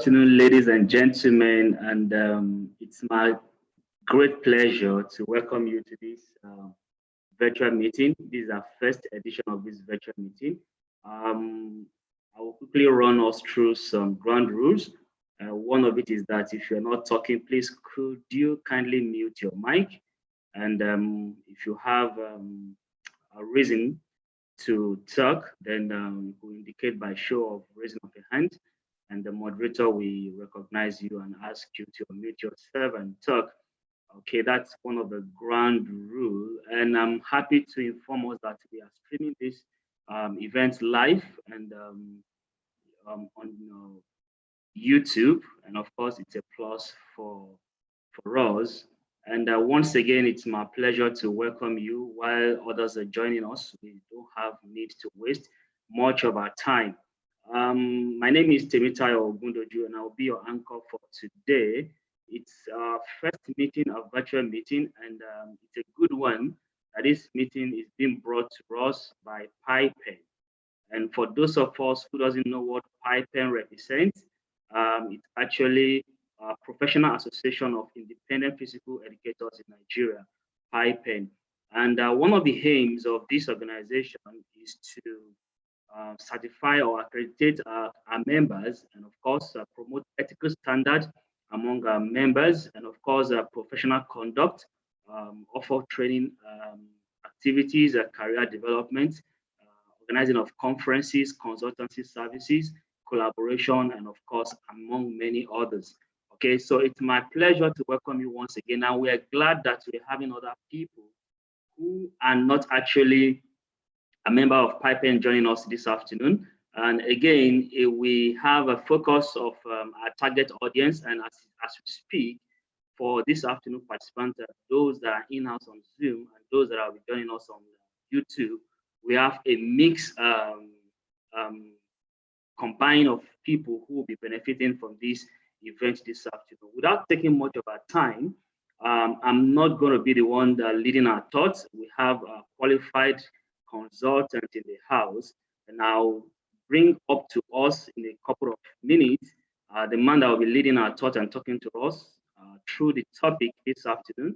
afternoon, ladies and gentlemen, and it's my great pleasure to welcome you to this virtual meeting. This is our first edition of this virtual meeting. I will quickly run us through some ground rules. One of it is that if you're not talking, please could you kindly mute your mic? And if you have a reason to talk, then we'll indicate by show of raising of a hand, and the moderator will recognize you and ask you to unmute yourself and talk. Okay, that's one of the ground rule, and I'm happy to inform us that we are streaming this event live and on YouTube, and of course, it's a plus for us. And once again, it's my pleasure to welcome you while others are joining us. We don't have need to waste much of our time. My name is Temitayo Ogundoju, and I'll be your anchor for today. It's our first meeting, a virtual meeting, and it's a good one. This meeting is being brought to us by PAIPEN. And for those of us who doesn't know what PAIPEN represents, it's actually a professional association of independent physical educators in Nigeria, PAIPEN. And one of the aims of this organization is to certify or accredit our members, and of course promote ethical standards among our members, and of course professional conduct, offer training activities, career development, organizing of conferences, consultancy services, collaboration, and of course among many others. Okay, so it's my pleasure to welcome you once again, and we are glad that we're having other people who are not actually a member of PAIPEN joining us this afternoon. And again, we have a focus of our target audience, and as we speak, for this afternoon participants, those that are in-house on Zoom and those that are joining us on YouTube, we have a mix combined of people who will be benefiting from this event this afternoon. Without taking much of our time, I'm not going to be the one that leading our thoughts. We have a qualified consultant in the house, and I'll bring up to us in a couple of minutes the man that will be leading our thought and talking to us through the topic this afternoon,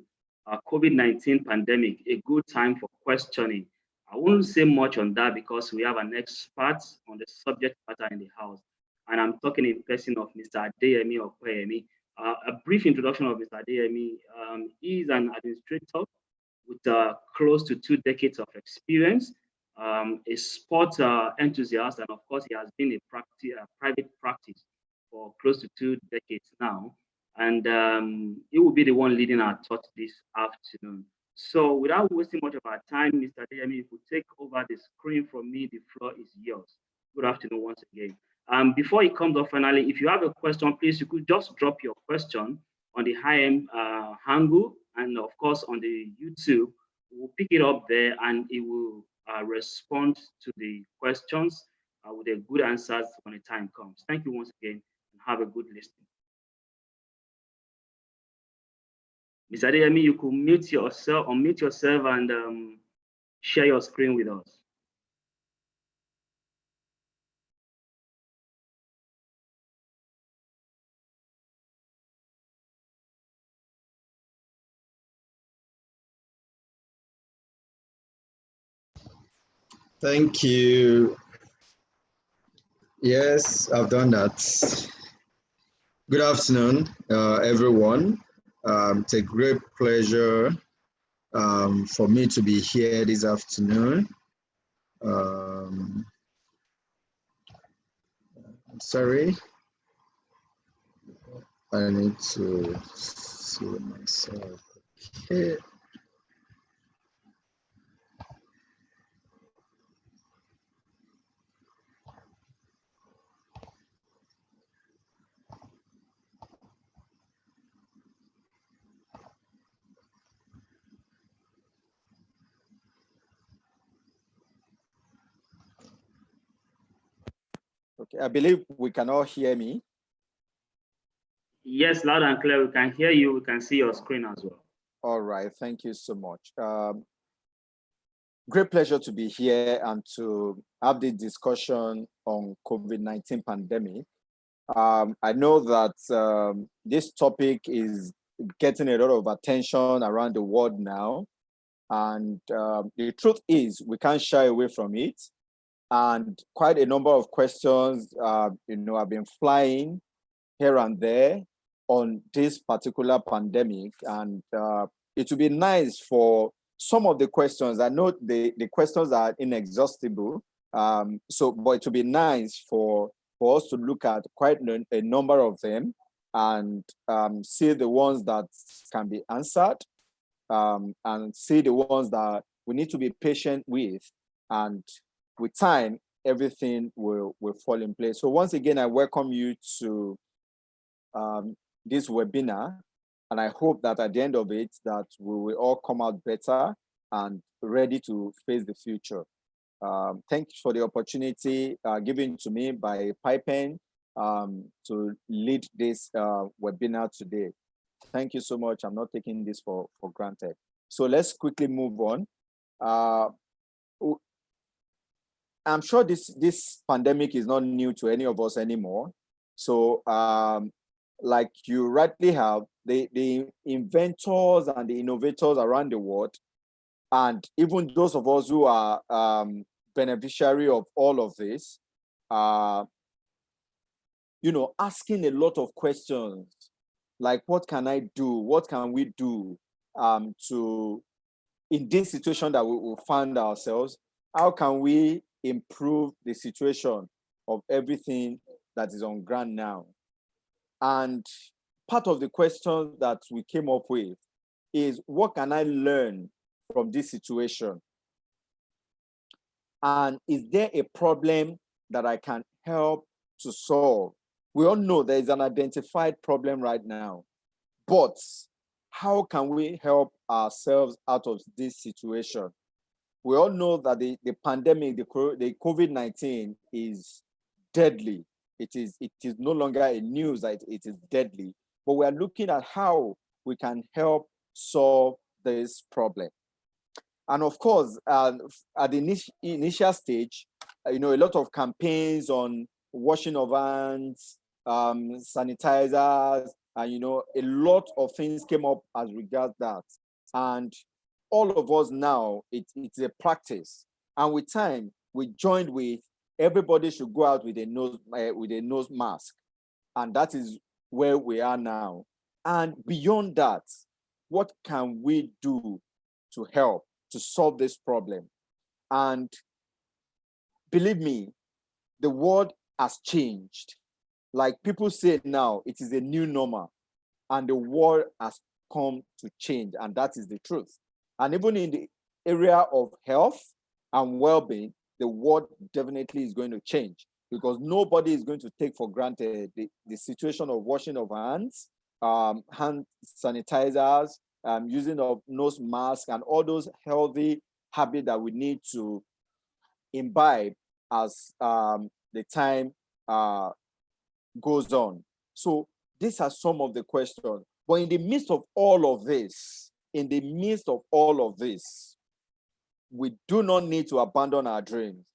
COVID-19 pandemic, a good time for questioning. I won't say much on that because we have an expert on the subject matter in the house, and I'm talking in person of Mr. Adeyemi Okoyemi. A brief introduction of Mr. Adeyemi. He is an administrator with close to 2 decades of experience, a sport enthusiast, and of course, he has been a private practice for close to 2 decades now. And he will be the one leading our thought this afternoon. So without wasting much of our time, Mr. Adeyemi, if you take over the screen from me, the floor is yours. Good afternoon once again. Before he comes up finally, if you have a question, please, you could just drop your question on the high-end angle, and of course on the YouTube. We'll pick it up there and it will respond to the questions with a good answers when the time comes. Thank you once again and have a good listening. Mr. Adeyemi, you could unmute yourself and share your screen with us. Thank you. Yes, I've done that. Good afternoon, everyone. It's a great pleasure for me to be here this afternoon. Sorry, I need to see myself. Okay. Okay, I believe we can all hear me. Yes, loud and clear. We can hear you. We can see your screen as well. All right, thank you so much. Great pleasure to be here and to have the discussion on COVID-19 pandemic. I know that this topic is getting a lot of attention around the world now. And the truth is, we can't shy away from it. And quite a number of questions, have been flying here and there on this particular pandemic. And it would be nice for some of the questions. I know the questions are inexhaustible. But it would be nice for us to look at quite a number of them and see the ones that can be answered, and see the ones that we need to be patient with. And with time, everything will fall in place. So once again, I welcome you to this webinar, and I hope that at the end of it, that we will all come out better and ready to face the future. Thank you for the opportunity given to me by PAIPEN to lead this webinar today. Thank you so much. I'm not taking this for granted. So let's quickly move on. I'm sure this pandemic is not new to any of us anymore. So like you rightly have, the inventors and the innovators around the world, and even those of us who are beneficiary of all of this, asking a lot of questions, like what can I do? What can we do in this situation that we find ourselves? How can we improve the situation of everything that is on ground now? And part of the question that we came up with is, what can I learn from this situation? And is there a problem that I can help to solve? We all know there is an identified problem right now, but how can we help ourselves out of this situation? We all know that the pandemic, the COVID-19 is deadly. It is no longer a news that it is deadly, but we are looking at how we can help solve this problem. And of course, at the initial stage, a lot of campaigns on washing of hands, sanitizers, and a lot of things came up as regards that. And all of us now, it's a practice. And with time, we joined with everybody should go out with a nose mask. And that is where we are now. And beyond that, what can we do to help to solve this problem? And believe me, the world has changed. Like people say now, it is a new normal, and the world has come to change, and that is the truth. And even in the area of health and well-being, the world definitely is going to change, because nobody is going to take for granted the situation of washing of hands, hand sanitizers, using of nose masks, and all those healthy habits that we need to imbibe as the time goes on. So these are some of the questions. But in the midst of all of this, we do not need to abandon our dreams.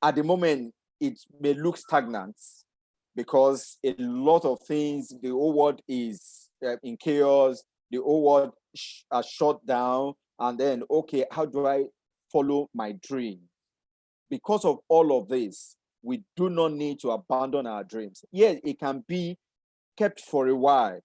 At the moment, it may look stagnant because a lot of things, the whole world is in chaos, the whole world are shut down, and then, okay, how do I follow my dream? Because of all of this, we do not need to abandon our dreams. Yes, it can be kept for a while,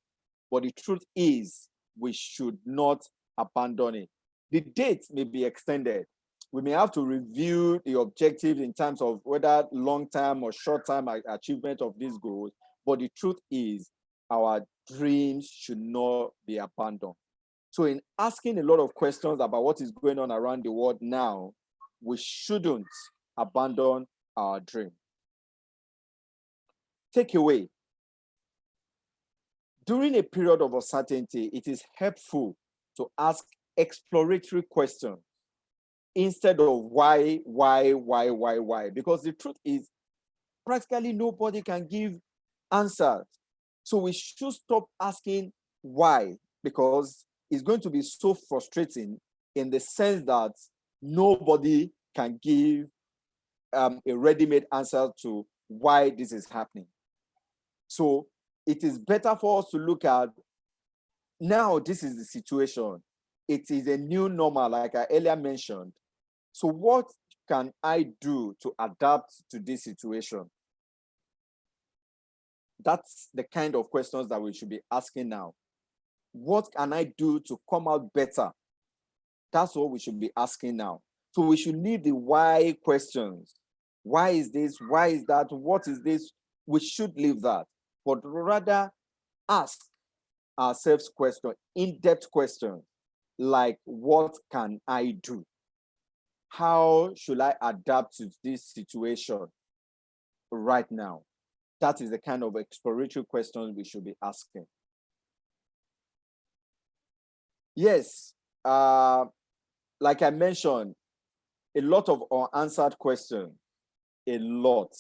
but the truth is we should not abandon it. The date may be extended. We may have to review the objectives in terms of whether long-term or short-term achievement of these goals, but the truth is our dreams should not be abandoned. So in asking a lot of questions about what is going on around the world now, we shouldn't abandon our dream. Takeaway. During a period of uncertainty, it is helpful to ask exploratory questions instead of why, because the truth is practically nobody can give answers. So we should stop asking why, because it's going to be so frustrating in the sense that nobody can give a ready-made answer to why this is happening. So it is better for us to look at, now this is the situation. It is a new normal, like I earlier mentioned. So what can I do to adapt to this situation? That's the kind of questions that we should be asking now. What can I do to come out better? That's what we should be asking now. So we should leave the why questions. Why is this? Why is that? What is this? We should leave that, but rather ask ourselves questions, in-depth questions, like, what can I do? How should I adapt to this situation right now? That is the kind of exploratory questions we should be asking. Yes, like I mentioned, a lot of unanswered questions, a lot,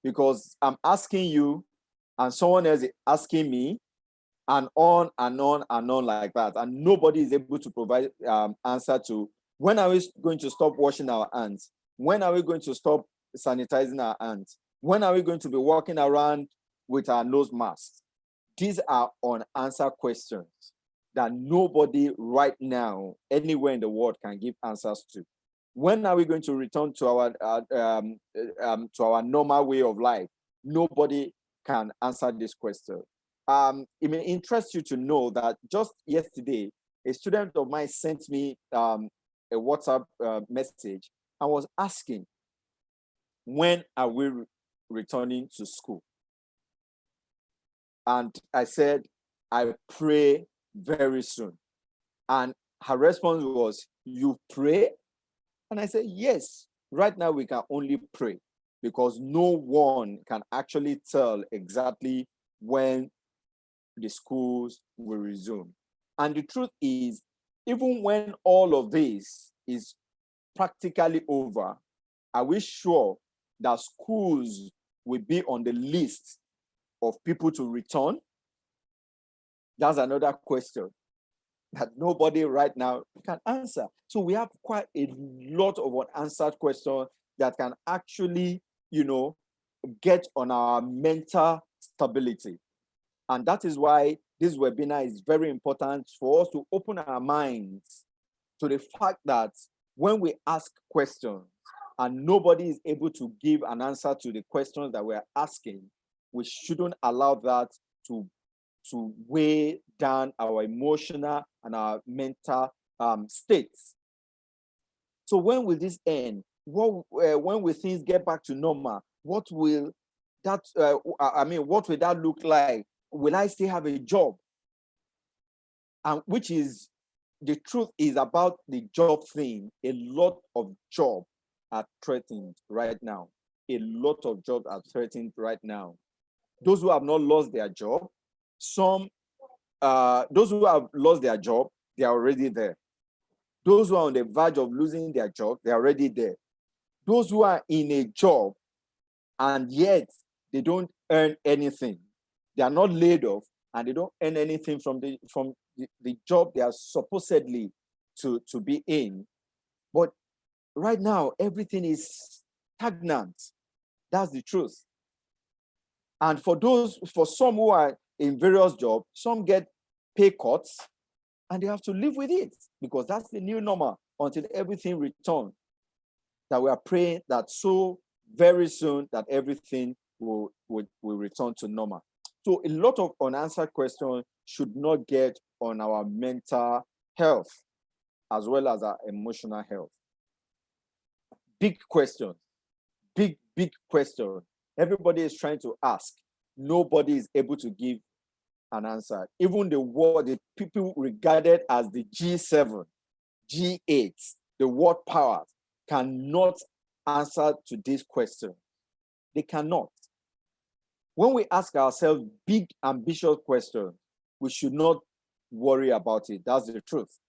because I'm asking you and someone else is asking me, and on and on and on like that, and nobody is able to provide answer to, when are we going to stop washing our hands? When are we going to stop sanitizing our hands? When are we going to be walking around with our nose masks? These are unanswered questions that nobody right now, anywhere in the world, can give answers to. When are we going to return to our normal way of life? Nobody can answer this question. It may interest you to know that just yesterday, a student of mine sent me a WhatsApp message and was asking, when are we returning to school? And I said, I pray very soon. And her response was, you pray? And I said, yes, right now we can only pray, because no one can actually tell exactly when the schools will resume. And the truth is, even when all of this is practically over, are we sure that schools will be on the list of people to return? That's another question that nobody right now can answer. So we have quite a lot of unanswered questions that can actually, get on our mental stability. And that is why this webinar is very important, for us to open our minds to the fact that when we ask questions and nobody is able to give an answer to the questions that we're asking, we shouldn't allow that to weigh down our emotional and our mental states. So when will this end? When will things get back to normal? What will that look like? Will I still have a job? And which is, the truth is about the job thing. A lot of jobs are threatened right now. A lot of jobs are threatened right now. Those who have not lost their job, those who have lost their job, they are already there. Those who are on the verge of losing their job, they are already there. Those who are in a job and yet they don't earn anything, they are not laid off and they don't earn anything from the job they are supposedly to be in. But right now, everything is stagnant. That's the truth. And for some who are in various jobs, some get pay cuts and they have to live with it, because that's the new normal until everything returns. That we are praying that so very soon that everything will return to normal. So a lot of unanswered questions should not get on our mental health as well as our emotional health. Big questions, big questions. Everybody is trying to ask. Nobody is able to give an answer. Even the people regarded as the G7, G8, the world powers, cannot answer to this question. They cannot. When we ask ourselves big, ambitious questions, we should not worry about it. That's the truth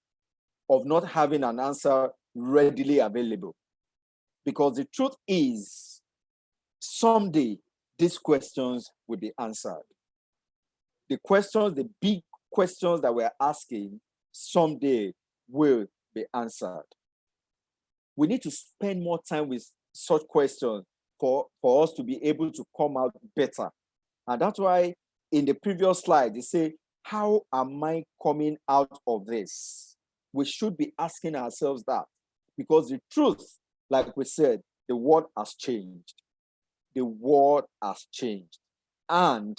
of not having an answer readily available. Because the truth is, someday, these questions will be answered. The big questions that we're asking, someday will be answered. We need to spend more time with such questions for us to be able to come out better. And that's why in the previous slide, they say, how am I coming out of this? We should be asking ourselves that, because the truth, like we said, the world has changed. The world has changed. And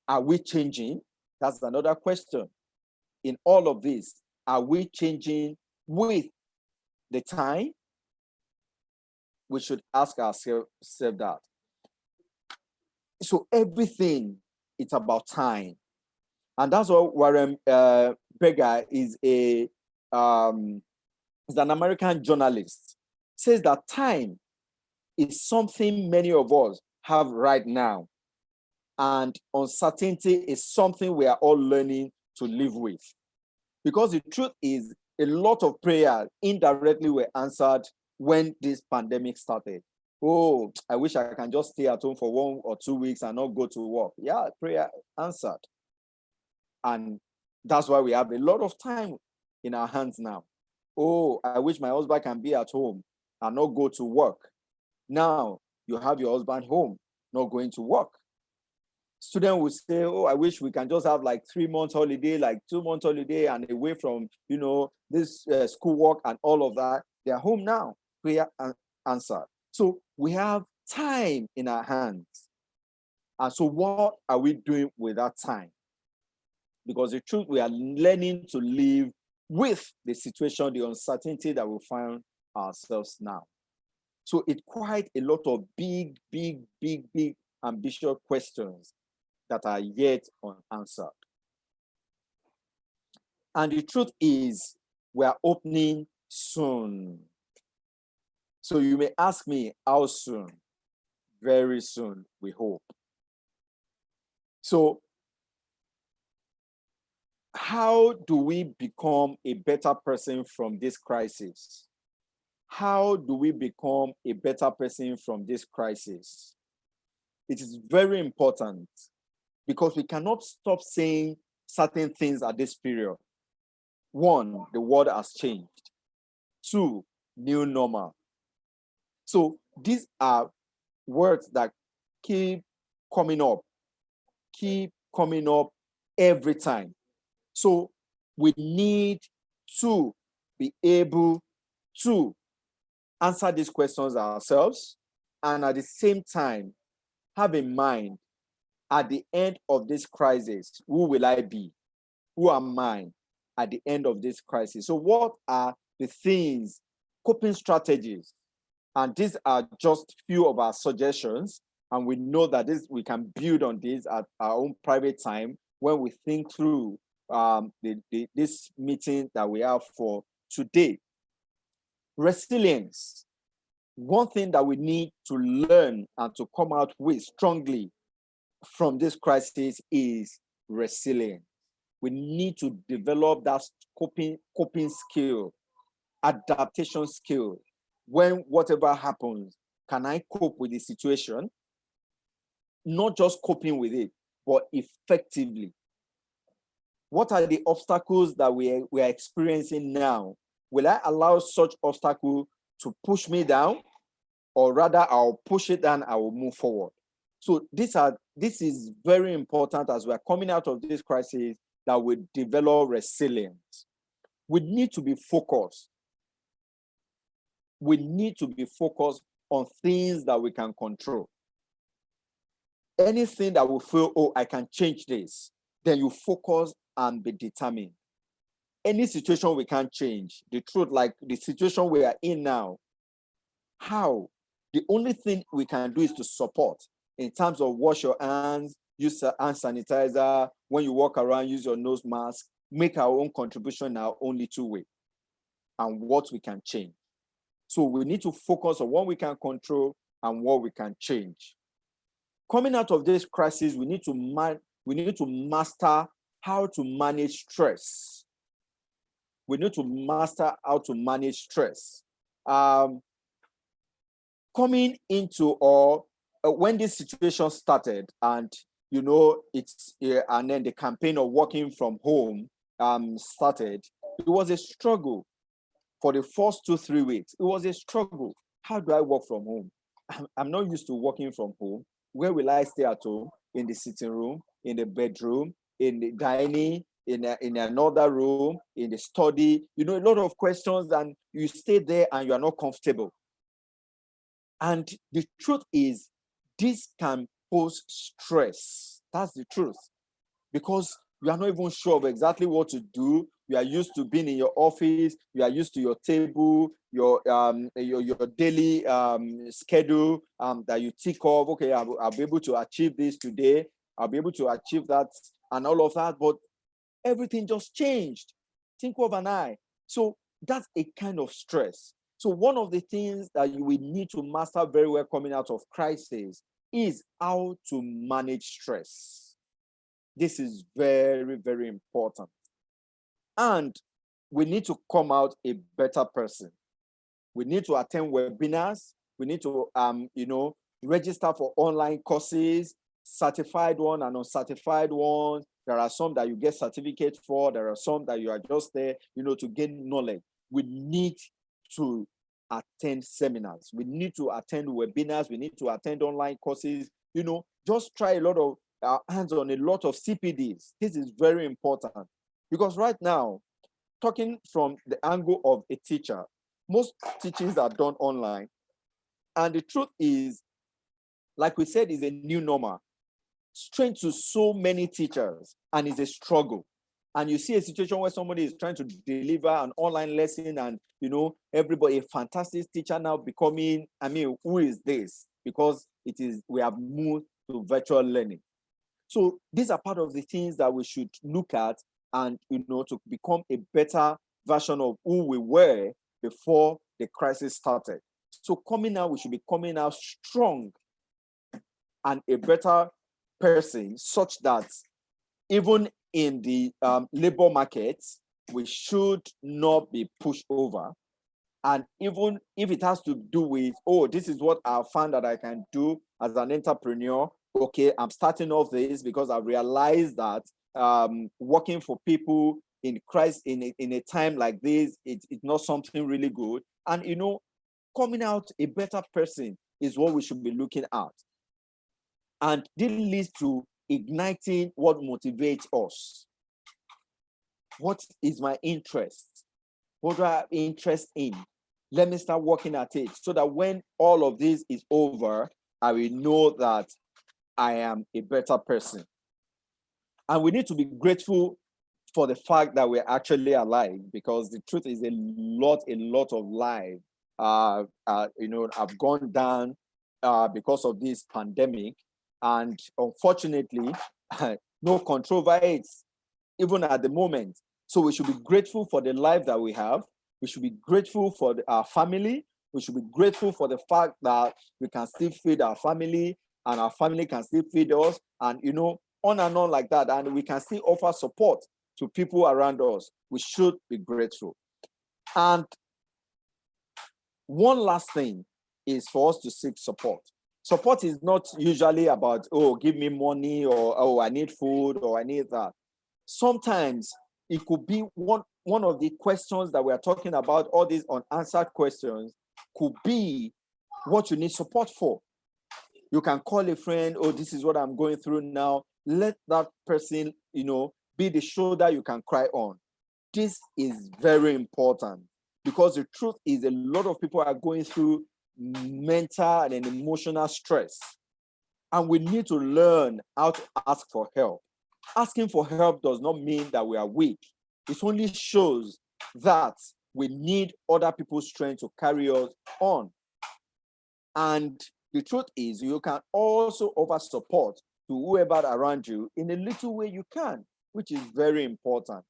are we changing? That's another question. In all of this, are we changing with the time? We should ask ourselves that. So everything, it's about time. And that's what Warren Berger is an American journalist, says that time is something many of us have right now. And uncertainty is something we are all learning to live with. Because the truth is, a lot of prayers indirectly were answered when this pandemic started. Oh, I wish I can just stay at home for 1 or 2 weeks and not go to work. Yeah, prayer answered. And that's why we have a lot of time in our hands now. Oh, I wish my husband can be at home and not go to work. Now you have your husband home, not going to work. Students will say, oh, I wish we can just have like 3 months holiday, like 2 months holiday, and away from, this schoolwork and all of that. They are home now. Prayer answered. So we have time in our hands. And so what are we doing with that time? Because the truth, we are learning to live with the situation, the uncertainty that we find ourselves now. So it's quite a lot of big, ambitious questions that are yet unanswered. And the truth is, we are opening soon. So you may ask me, how soon? Very soon, we hope. So how do we become a better person from this crisis? How do we become a better person from this crisis? It is very important, because we cannot stop saying certain things at this period. 1, the world has changed. 2, new normal. So these are words that keep coming up every time. So we need to be able to answer these questions ourselves, and at the same time, have in mind, at the end of this crisis, who will I be? Who am I at the end of this crisis? So what are the things, coping strategies? And these are just few of our suggestions. And we know that we can build on this at our own private time when we think through this meeting that we have for today. Resilience. One thing that we need to learn and to come out with strongly from this crisis is resilience. We need to develop that coping skill, adaptation skill. When whatever happens, can I cope with the situation? Not just coping with it, but effectively. What are the obstacles that we are experiencing now? Will I allow such obstacle to push me down, or rather I'll push it down, I will move forward? So this is very important as we are coming out of this crisis, that we develop resilience. We need to be focused. We need to be focused on things that we can control. Anything that we feel, oh, I can change this, then you focus and be determined. Any situation we can't change, the truth, like the situation we are in now, how? The only thing we can do is to support in terms of wash your hands, use hand sanitizer, when you walk around, use your nose mask, make our own contribution in our own little way, and what we can change. So we need to focus on what we can control and what we can change. Coming out of this crisis, we need to master how to manage stress. We need to master how to manage stress. Coming into or when this situation started, and and then the campaign of working from home started, it was a struggle for the first 2-3 weeks. It was a struggle. How do I work from home? I'm not used to working from home. Where will I stay at home? In the sitting room, in the bedroom, in the dining, in another room, in the study. A lot of questions, and you stay there and you are not comfortable. And the truth is, this can pose stress. That's the truth. Because you are not even sure of exactly what to do. You are used to being in your office. You are used to your table, your daily schedule that you tick off. Okay, I'll be able to achieve this today. I'll be able to achieve that and all of that. But everything just changed. Think of an eye. So that's a kind of stress. So one of the things that you will need to master very well coming out of crisis is how to manage stress. This is very, very important. And we need to come out a better person. We need to attend webinars. We need to, register for online courses, certified one and uncertified ones. There are some that you get certificate for. There are some that you are just there, to gain knowledge. We need to attend seminars. We need to attend webinars. We need to attend online courses. Just try a lot of hands on a lot of CPDs. This is very important because right now, talking from the angle of a teacher, most teachings are done online. And the truth is, like we said, is a new normal. Strange to so many teachers, and it's a struggle. And you see a situation where somebody is trying to deliver an online lesson, and everybody, a fantastic teacher now becoming, who is this? Because we have moved to virtual learning. So these are part of the things that we should look at and, to become a better version of who we were before the crisis started. So we should be coming out strong and a better person, such that even in the labor market, we should not be pushed over. And even if it has to do with, this is what I found that I can do as an entrepreneur. Okay, I'm starting off this because I realized that working for people in Christ in a time like this, it's not something really good. And, coming out a better person is what we should be looking at. And this leads to igniting what motivates us. What is my interest? What do I have interest in? Let me start working at it so that when all of this is over, I will know that I am a better person. And we need to be grateful for the fact that we're actually alive, because the truth is a lot of lives have gone down because of this pandemic. And unfortunately, no control over it, even at the moment. So we should be grateful for the life that we have. We should be grateful for our family. We should be grateful for the fact that we can still feed our family and our family can still feed us, and on and on like that. And we can still offer support to people around us. We should be grateful. And one last thing is for us to seek support. Support is not usually about, give me money, or I need food, or I need that. Sometimes it could be one of the questions that we are talking about, all these unanswered questions, could be what you need support for. You can call a friend, this is what I'm going through now. Let that person, be the shoulder you can cry on. This is very important, because the truth is a lot of people are going through mental and emotional stress. And we need to learn how to ask for help. Asking for help does not mean that we are weak. It only shows that we need other people's strength to carry us on. And the truth is, you can also offer support to whoever around you in a little way you can, which is very important.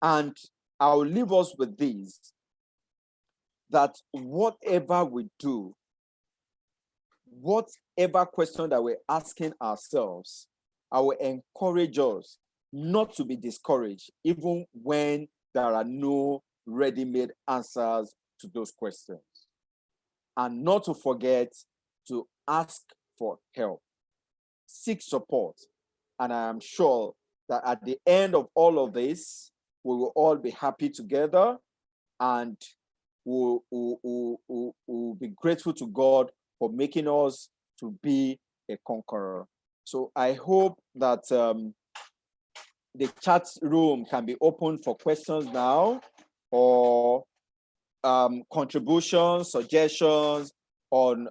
And I'll leave us with this, that whatever we do, whatever question that we're asking ourselves, I will encourage us not to be discouraged, even when there are no ready-made answers to those questions. And not to forget to ask for help, seek support. And I am sure that at the end of all of this, we will all be happy together, and we'll be grateful to God for making us to be a conqueror. So I hope that the chat room can be open for questions now, or contributions, suggestions on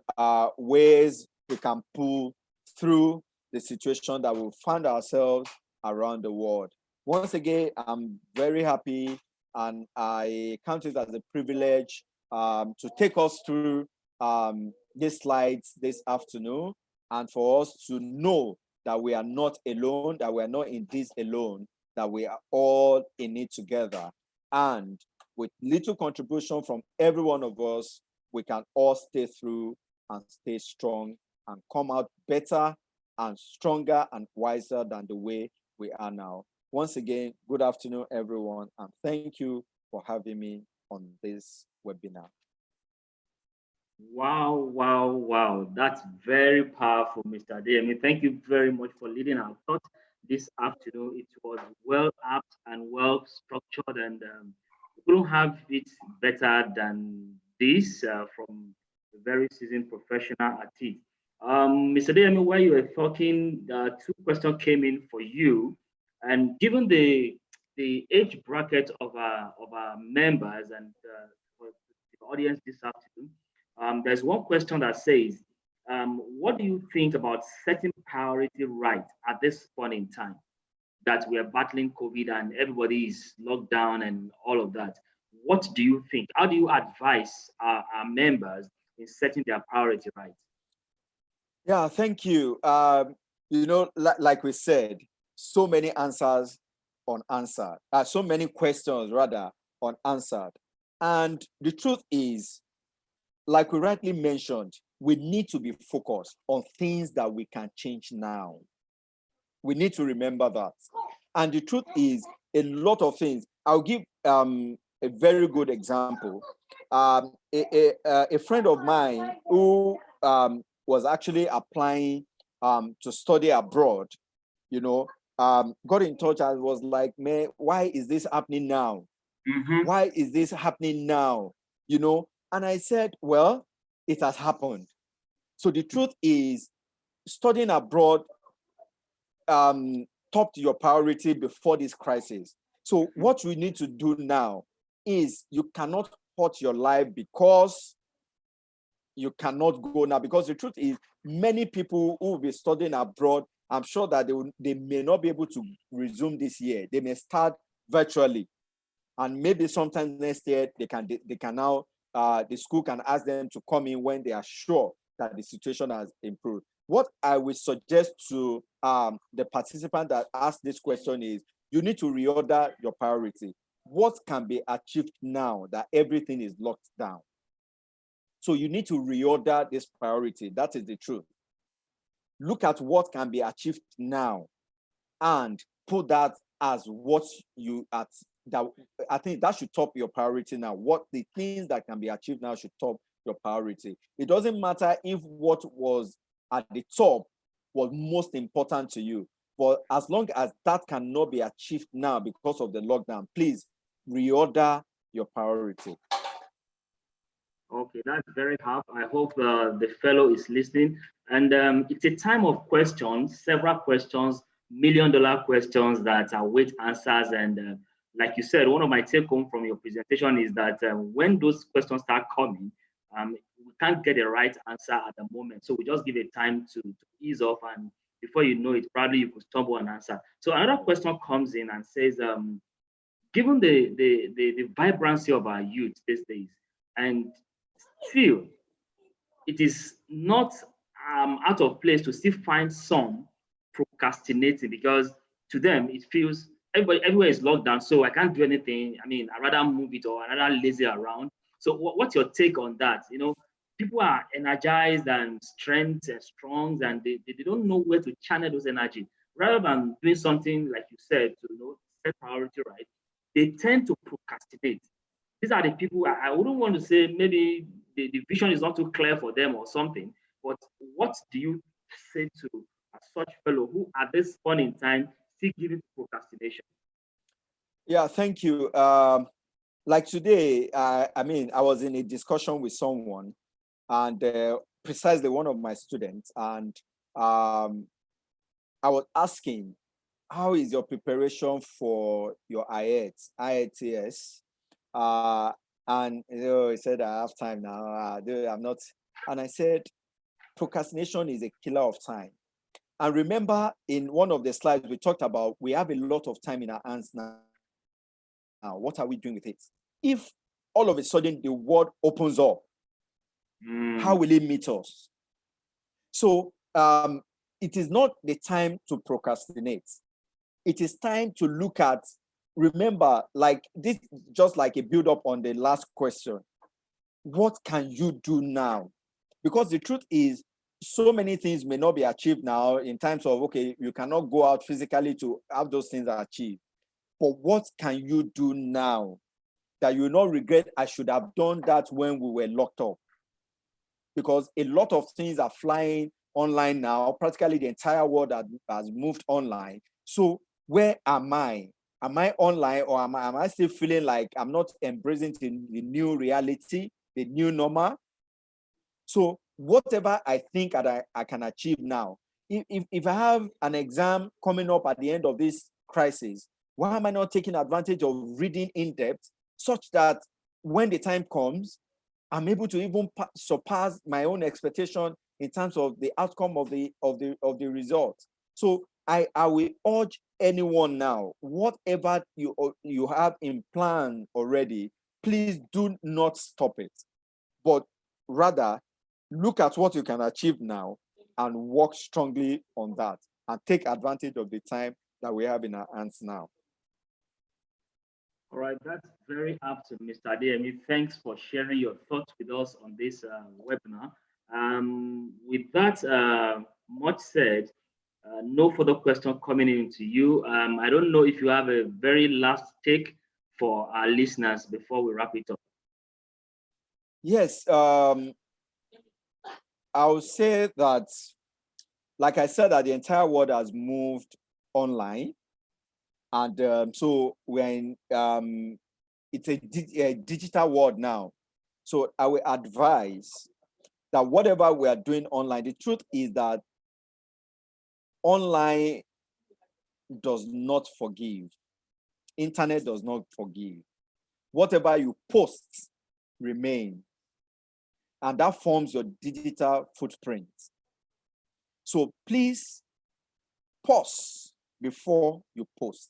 ways we can pull through the situation that we find ourselves around the world. Once again, I'm very happy, and I count it as a privilege to take us through these slides this afternoon, and for us to know that we are not alone, that we are not in this alone, that we are all in it together. And with little contribution from every one of us, we can all stay through and stay strong and come out better and stronger and wiser than the way we are now. Once again, good afternoon, everyone, and thank you for having me on this webinar. Wow, wow, wow. That's very powerful, Mr. D. I mean, thank you very much for leading our thought this afternoon. It was well apt and well structured, and we couldn't have it better than this from a very seasoned professional at it. Mr. D, I mean, while you were talking, two questions came in for you. And given the age bracket of our members and for the audience this afternoon, there's one question that says, what do you think about setting priority right at this point in time that we are battling COVID and everybody is locked down and all of that? What do you think? How do you advise our members in setting their priority right? Yeah, thank you. You know, like we said, so many answers unanswered, so many questions rather unanswered. And the truth is, like we rightly mentioned, we need to be focused on things that we can change now. We need to remember that. And the truth is, a lot of things. I'll give a very good example. A friend of mine who was actually applying to study abroad, you know, got in touch and was like, man, why is this happening now? Mm-hmm. Why is this happening now? You know, and I said, well, it has happened. So the truth is, studying abroad topped your priority before this crisis. So what we need to do now is, you cannot hurt your life because you cannot go now. Because the truth is, many people who will be studying abroad, I'm sure that they may not be able to resume this year. They may start virtually. And maybe sometime next year, they can now, the school can ask them to come in when they are sure that the situation has improved. What I would suggest to the participant that asked this question is, you need to reorder your priority. What can be achieved now that everything is locked down? So you need to reorder this priority. That is the truth. Look at what can be achieved now and put that as what you at. That I think that should top your priority now. What the things that can be achieved now should top your priority. It doesn't matter if what was at the top was most important to you, but as long as that cannot be achieved now because of the lockdown, please reorder your priority. Okay, that's very hard. I hope the fellow is listening. And it's a time of questions, several questions, million-dollar questions that await answers. And like you said, one of my take home from your presentation is that when those questions start coming, we can't get the right answer at the moment. So we just give it time to ease off, and before you know it, probably you could stumble an answer. So another question comes in and says, given the vibrancy of our youth these days, and still it is not out of place to still find some procrastinating, because to them it feels everywhere is locked down, so I can't do anything. I mean, I rather move it, or I rather lazy around. So what's your take on that? You know, people are energized and strength and strong, and they don't know where to channel those energy. Rather than doing something like you said to set priority right, they tend to procrastinate. These are the people I wouldn't want to say maybe the vision is not too clear for them or something, but what do you say to such fellow who at this point in time still give it procrastination? Yeah, thank you. Like today, I mean, I was in a discussion with someone, and precisely one of my students, and I was asking, how is your preparation for your IELTS? And he said, I have time now. I'm not. And I said, procrastination is a killer of time. And remember, in one of the slides we talked about, we have a lot of time in our hands now. Now, what are we doing with it? If all of a sudden the world opens up, how will it meet us? So it is not the time to procrastinate. It is time to look at, remember, like this, just like a build up on the last question. What can you do now? Because the truth is, so many things may not be achieved now in terms of, okay, you cannot go out physically to have those things achieved. But what can you do now that you will not regret, I should have done that when we were locked up? Because a lot of things are flying online now. Practically the entire world has moved online. So where am I? Am I online, or am I still feeling like I'm not embracing the new reality, the new normal? So whatever I think that I can achieve now, if I have an exam coming up at the end of this crisis, why am I not taking advantage of reading in depth such that when the time comes, I'm able to even surpass my own expectation in terms of the outcome of the result? So I will urge anyone now, whatever you have in plan already, please do not stop it, but rather look at what you can achieve now and work strongly on that, and take advantage of the time that we have in our hands now. All right, that's very apt, Mr. Adeyemi. Thanks for sharing your thoughts with us on this webinar. With that much said, no further question coming in to you. I don't know if you have a very last take for our listeners before we wrap it up. Yes, I would say that, like I said, that the entire world has moved online. And so we're in, it's a digital world now. So I will advise that whatever we are doing online, the truth is that online does not forgive. Internet does not forgive. Whatever you post remains, and that forms your digital footprint. So please pause before you post.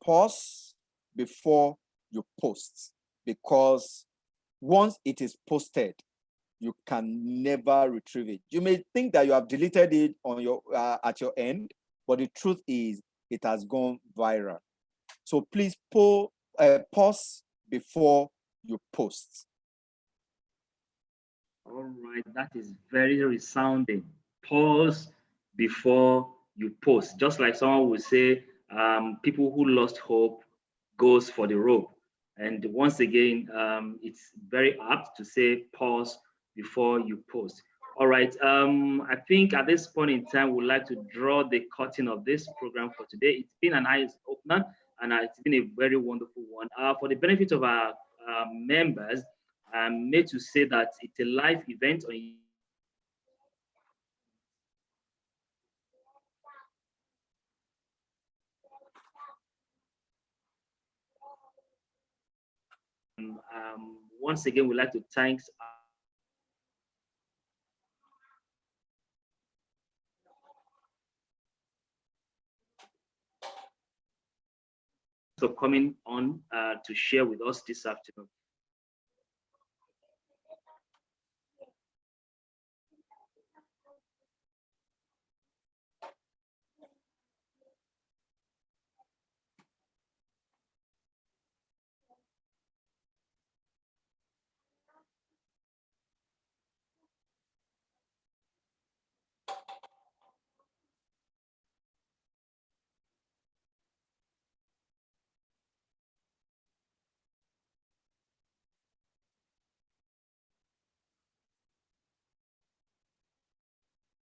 Pause before you post, because once it is posted, you can never retrieve it. You may think that you have deleted it on your at your end, but the truth is it has gone viral. So please pause before you post. All right, that is very resounding. Pause before you post. Just like someone would say, people who lost hope goes for the rope. And once again, it's very apt to say pause before you post. All right, I think at this point in time, we'd like to draw the curtain of this program for today. It's been an eye-opener, and it's been a very wonderful one. For the benefit of our members, I'm made to say that it's a live event on once again, we'd like to thank for coming on to share with us this afternoon.